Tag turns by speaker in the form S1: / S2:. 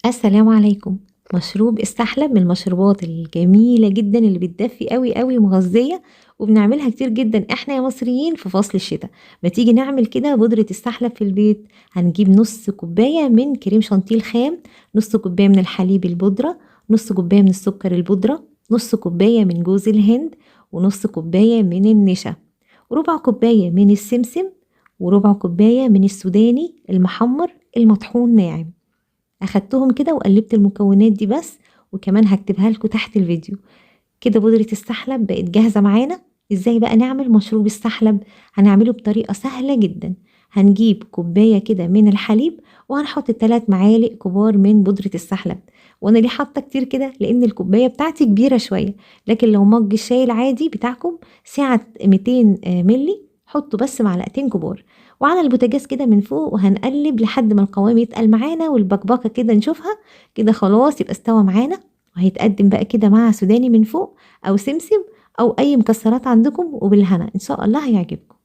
S1: السلام عليكم. مشروب السحلب من المشروبات الجميلة جدا اللي بتدفي قوي قوي ومغذية، وبنعملها كتير جدا احنا يا مصريين في فصل الشتاء. ما تيجي نعمل كده بودرة السحلب في البيت. هنجيب نص كوباية من كريم شانتيه الخام، نص كوباية من الحليب البودرة، نص كوباية من السكر البودرة، نص كوباية من جوز الهند، ونص كوباية من النشا، وربع كوباية من السمسم، وربع كوباية من السوداني المحمر المطحون ناعم. اخدتهم كده وقلبت المكونات دي بس، وكمان هكتبها لكم تحت الفيديو. كده بودرة السحلب بقت جاهزة معانا. ازاي بقى نعمل مشروب السحلب؟ هنعمله بطريقة سهلة جدا. هنجيب كوباية كده من الحليب، وهنحط 3 معالق كبار من بودرة السحلب. وانا ليه حاطة كتير كده؟ لان الكوباية بتاعتي كبيرة شوية، لكن لو مج الشاي العادي بتاعكم سعة 200 ملي، حطوا بس معلقتين كبار. وعلى البوتاجاز كده من فوق، وهنقلب لحد ما القوام يتقل معانا والبكبكة كده نشوفها. كده خلاص يبقى استوى معانا. وهيتقدم بقى كده مع سوداني من فوق، او سمسم، او اي مكسرات عندكم، وبالهنا ان شاء الله هيعجبكم.